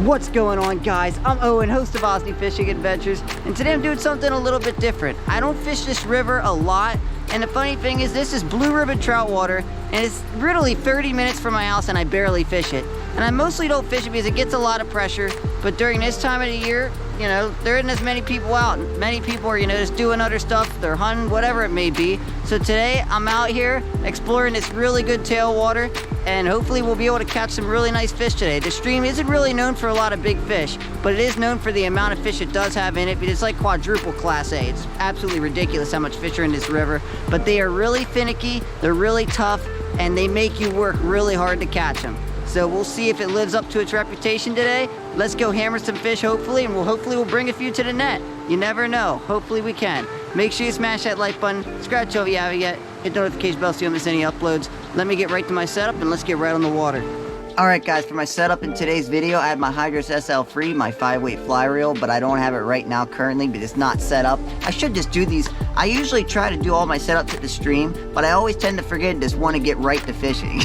What's going on, guys? I'm Owen, host of Aussie Fishing Adventures, and today I'm doing something a little bit different. I don't fish this river a lot, and the funny thing is this is blue ribbon trout water, and it's literally 30 minutes from my house and I barely fish it. And I mostly don't fish it because it gets a lot of pressure, but during this time of the year, you know, there isn't as many people out. Many people are, you know, just doing other stuff, they're hunting, whatever it may be. So today I'm out here exploring this really good tailwater, and hopefully we'll be able to catch some really nice fish today. The stream isn't really known for a lot of big fish, but it is known for the amount of fish it does have in it. It's like quadruple class A. It's absolutely ridiculous how much fish are in this river, but they are really finicky, they're really tough, and they make you work really hard to catch them. So we'll see if it lives up to its reputation today. Let's go hammer some fish, hopefully, and hopefully we'll bring a few to the net. You never know. Hopefully we can. Make sure you smash that like button, subscribe if you haven't yet, hit the notification bell so you don't miss any uploads. Let me get right to my setup and let's get right on the water. Alright guys, for my setup in today's video, I had my Hydros SL Free, my 5-weight fly reel, but I don't have it right now currently, but it's not set up. I should just do these. I usually try to do all my setups at the stream, but I always tend to forget and just want to get right to fishing.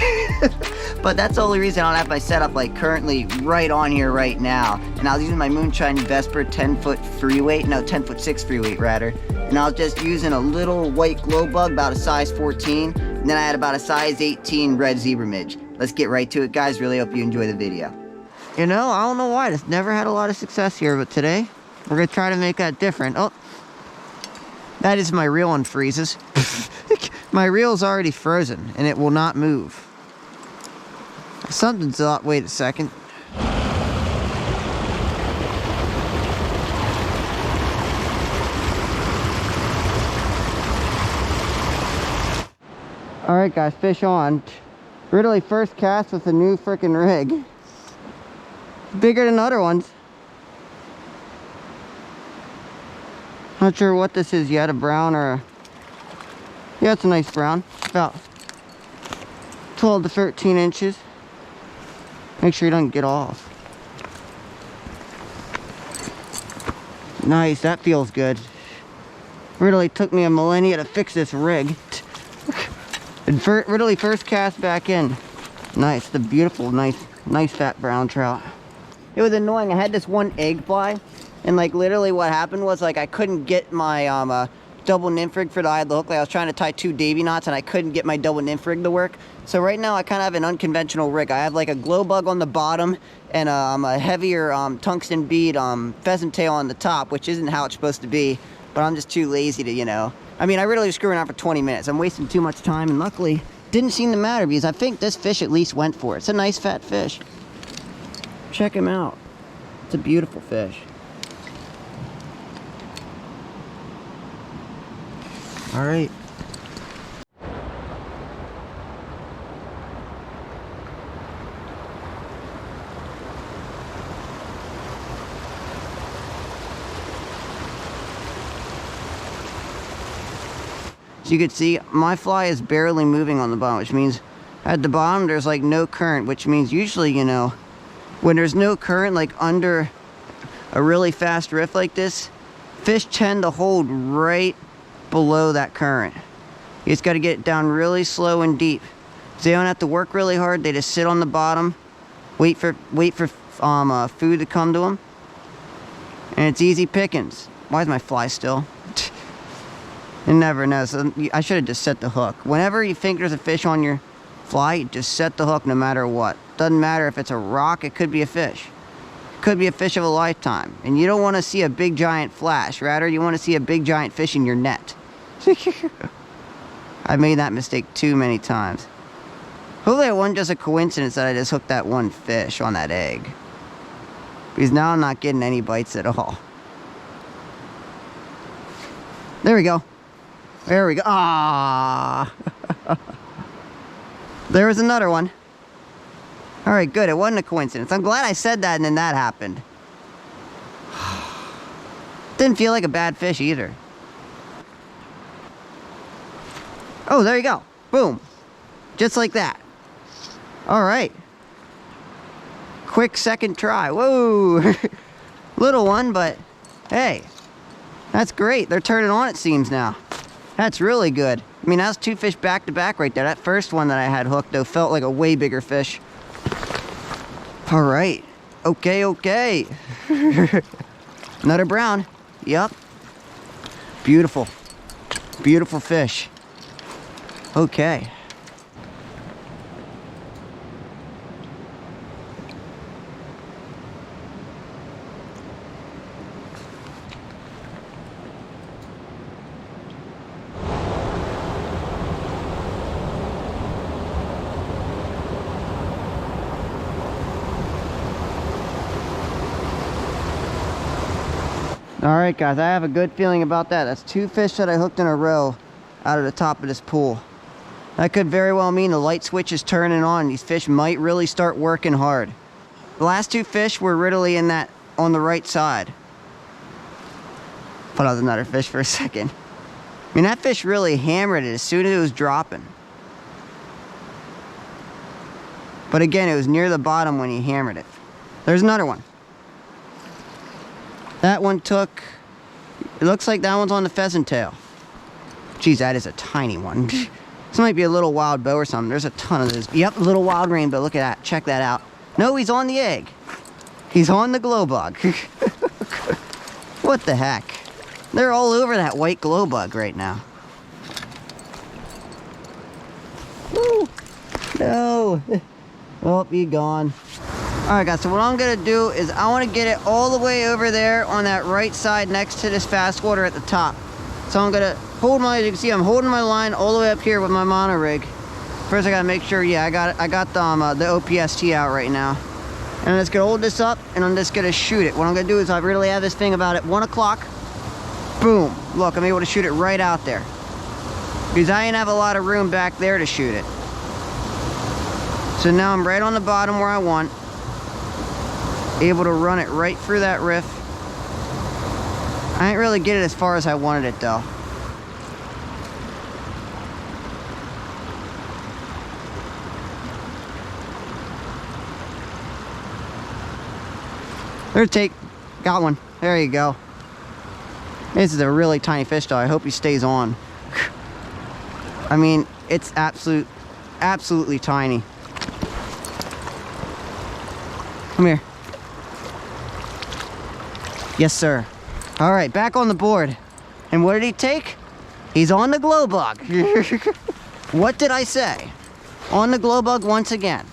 But that's the only reason I don't have my setup like currently right on here right now. And I was using my Moonshine Vesper 10-foot free weight, no 10-foot 6 free weight rather. And I was just using a little white glow bug, about a size 14. And then I had about a size 18 red zebra midge. Let's get right to it, guys. Really hope you enjoy the video. You know, I don't know why. It's never had a lot of success here, but today we're going to try to make that different. Oh, that is my reel unfreezes. My reel's already frozen, and it will not move. Something's up. Wait a second. Alright guys, fish on. Literally first cast with a new freaking rig. Bigger than other ones. Not sure what this is yet, a brown or a... Yeah, it's a nice brown. About 12 to 13 inches. Make sure you don't get off. Nice, that feels good. Really took me a millennia to fix this rig. And literally first cast back in. Nice, the beautiful, nice fat brown trout. It was annoying. I had this one egg fly, and like literally what happened was like I couldn't get my double nymph rig for the eye of the hook. Like I was trying to tie 2 davy knots and I couldn't get my double nymph rig to work. So right now I kind of have an unconventional rig. I have like a glow bug on the bottom and a heavier tungsten bead pheasant tail on the top, which isn't how it's supposed to be, but I'm just too lazy to, you know. I mean, I really was screwing around for 20 minutes. I'm wasting too much time, and luckily, didn't seem to matter because I think this fish at least went for it. It's a nice fat fish. Check him out. It's a beautiful fish. All right. So you can see my fly is barely moving on the bottom, which means at the bottom there's like no current, which means usually, you know, when there's no current like under a really fast riff like this, fish tend to hold right below that current. You just got to get it down really slow and deep. So they don't have to work really hard. They just sit on the bottom, wait for food to come to them, and it's easy pickings. Why is my fly still? You never know. So I should have just set the hook. Whenever you think there's a fish on your fly, just set the hook no matter what. Doesn't matter if it's a rock, it could be a fish. It could be a fish of a lifetime. And you don't want to see a big giant flash. Rather, you want to see a big giant fish in your net. I've made that mistake too many times. Hopefully it wasn't just a coincidence that I just hooked that one fish on that egg. Because now I'm not getting any bites at all. There we go. There we go. Ah. There was another one. All right, good. It wasn't a coincidence. I'm glad I said that and then that happened. Didn't feel like a bad fish either. Oh, there you go. Boom. Just like that. All right. Quick second try. Whoa. Little one, but hey, that's great. They're turning on, it seems now. That's really good. I mean, that's 2 fish back to back right there. That first one that I had hooked, though, felt like a way bigger fish. All right. Okay, okay. Another brown. Yep. Beautiful. Beautiful fish. Okay. All right, guys, I have a good feeling about that. That's 2 fish that I hooked in a row out of the top of this pool. That could very well mean the light switch is turning on. These fish might really start working hard. The last 2 fish were really in that on the right side. Put out another fish for a second. I mean, that fish really hammered it as soon as it was dropping. But again, it was near the bottom when he hammered it. There's another one. That one took, it looks like that one's on the pheasant tail. Geez, that is a tiny one. This might be a little wild bow or something. There's a ton of those. Yep, a little wild rainbow. Look at that. Check that out. No, he's on the egg. He's on the glow bug. What the heck? They're all over that white glow bug right now. Woo! No. Oh, he gone. Alright guys, so what I'm going to do is I want to get it all the way over there on that right side next to this fast water at the top. So I'm going to hold my, as you can see, I'm holding my line all the way up here with my mono rig. First I got to make sure, yeah, I got the OPST out right now. And I'm just going to hold this up and I'm just going to shoot it. What I'm going to do is I really have this thing about at 1 o'clock. Boom. Look, I'm able to shoot it right out there. Because I didn't have a lot of room back there to shoot it. So now I'm right on the bottom where I want. Able to run it right through that riff. I didn't really get it as far as I wanted it though. There's take. Got one. There you go. This is a really tiny fish though. I hope he stays on. I mean, it's absolutely tiny. Come here. Yes, sir. All right, back on the board. And what did he take? He's on the glow bug. What did I say? On the glow bug once again.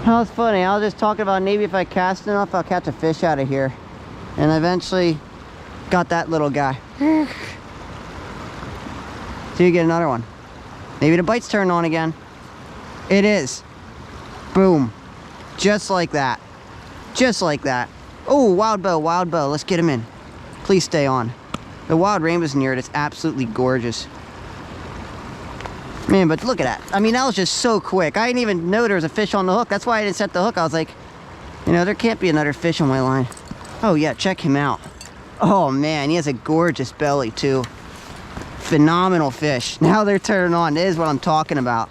That was funny. I was just talking about maybe if I cast enough, I'll catch a fish out of here. And eventually got that little guy. So you get another one. Maybe the bite's turned on again. It is. Boom. Just like that. Just like that. Oh, wild bow, wild bow. Let's get him in. Please stay on. The wild rainbow's near it. It's absolutely gorgeous. Man, but look at that. I mean, that was just so quick. I didn't even know there was a fish on the hook. That's why I didn't set the hook. I was like, you know, there can't be another fish on my line. Oh yeah, check him out. Oh man, he has a gorgeous belly too. Phenomenal fish. Now they're turning on. This is what I'm talking about.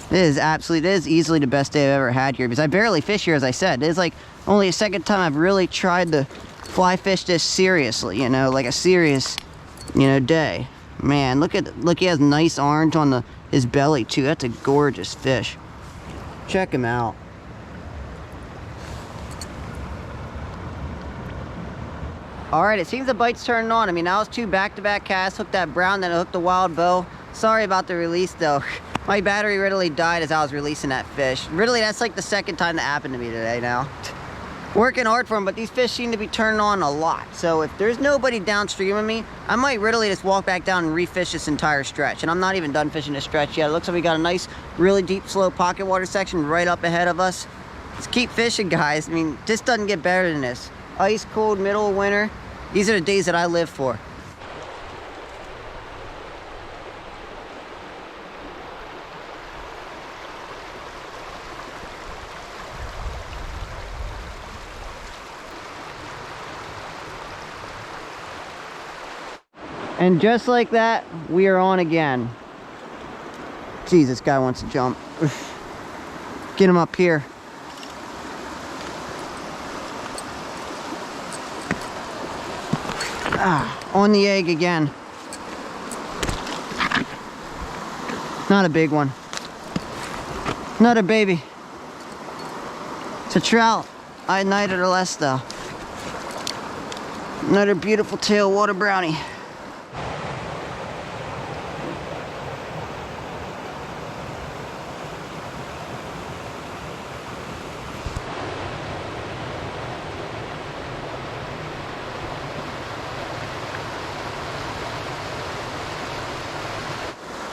This is easily the best day I've ever had here because I barely fish here, as I said. This is like only the second time I've really tried to fly fish this seriously, you know, like a serious, you know, day. Man, look, he has nice orange on his belly too. That's a gorgeous fish. Check him out. Alright, it seems the bite's turning on. I mean, that was 2 back-to-back casts. Hooked that brown, then I hooked the wild bow. Sorry about the release though. My battery literally died as I was releasing that fish. Really, that's like the second time that happened to me today now. Working hard for them, but these fish seem to be turning on a lot. So if there's nobody downstream of me, I might literally just walk back down and refish this entire stretch. And I'm not even done fishing this stretch yet. It looks like we got a nice, really deep, slow pocket water section right up ahead of us. Let's keep fishing, guys. I mean, this doesn't get better than this. Ice cold, middle of winter. These are the days that I live for. And just like that, we are on again. Jeez, this guy wants to jump. Get him up here. On the egg again. Not a big one. Not a baby. It's a trout. I nighted or less though. Another beautiful tailwater brownie.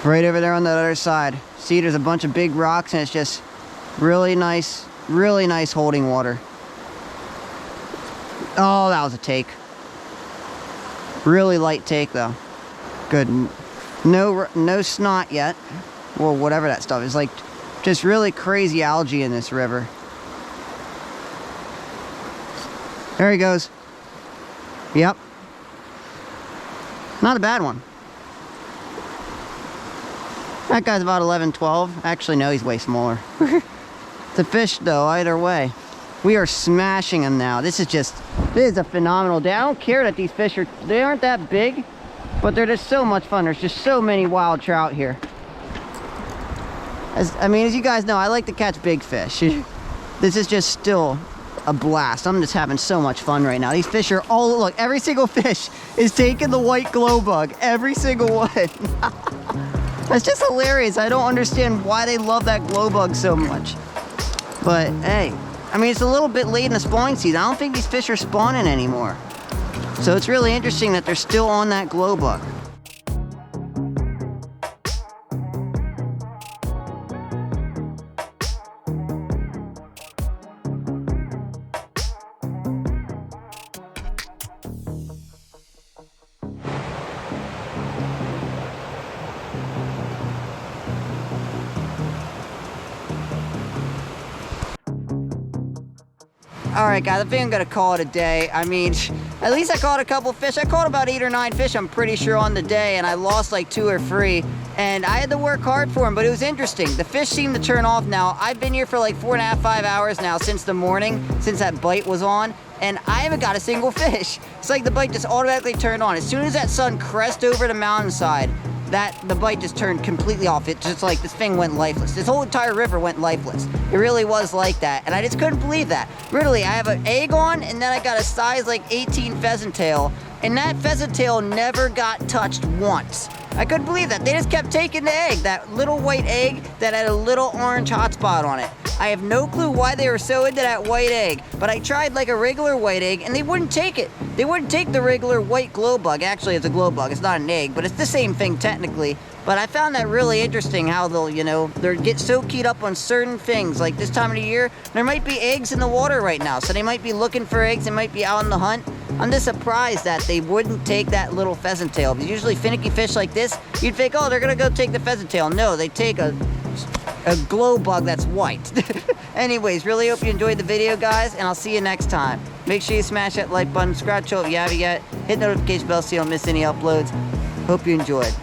Right over there on the other side. See, there's a bunch of big rocks and it's just really nice holding water. Oh, that was a take. Really light take though. Good. No snot yet. Or whatever that stuff is. Like, just really crazy algae in this river. There he goes. Yep. Not a bad one. That guy's about 11, 12. Actually, no, he's way smaller. The fish, though, either way. We are smashing them now. This is a phenomenal day. I don't care that these fish they aren't that big, but they're just so much fun. There's just so many wild trout here. As you guys know, I like to catch big fish. This is just still a blast. I'm just having so much fun right now. These fish are all, look, every single fish is taking the white glow bug. Every single one. That's just hilarious. I don't understand why they love that glow bug so much. But hey, it's a little bit late in the spawning season. I don't think these fish are spawning anymore. So it's really interesting that they're still on that glow bug. Alright guys, I think I'm gonna call it a day. At least I caught a couple fish. I caught about 8 or 9 fish, I'm pretty sure, on the day, and I lost like 2 or 3. And I had to work hard for them, but it was interesting. The fish seem to turn off now. I've been here for like 4.5, 5 hours now since the morning, since that bite was on, and I haven't got a single fish. It's like the bite just automatically turned on. As soon as that sun crests over the mountainside, the bite just turned completely off. It just like, this thing went lifeless. This whole entire river went lifeless. It really was like that, and I just couldn't believe that. Literally, I have an egg on, and then I got a size like 18 pheasant tail, and that pheasant tail never got touched once. I couldn't believe that. They just kept taking the egg, that little white egg that had a little orange hotspot on it. I have no clue why they were so into that white egg, but I tried like a regular white egg and they wouldn't take it. They wouldn't take the regular white glow bug. Actually, it's a glow bug. It's not an egg, but it's the same thing technically. But I found that really interesting how they'll, they get so keyed up on certain things. Like this time of the year, there might be eggs in the water right now, so they might be looking for eggs. They might be out on the hunt. I'm just surprised that they wouldn't take that little pheasant tail. Because usually finicky fish like this, you'd think, oh, they're gonna go take the pheasant tail. No, they take a glow bug that's white. Anyways, really hope you enjoyed the video, guys, and I'll see you next time. Make sure you smash that like button, subscribe to it if you haven't yet, hit the notification bell so you don't miss any uploads. Hope you enjoyed.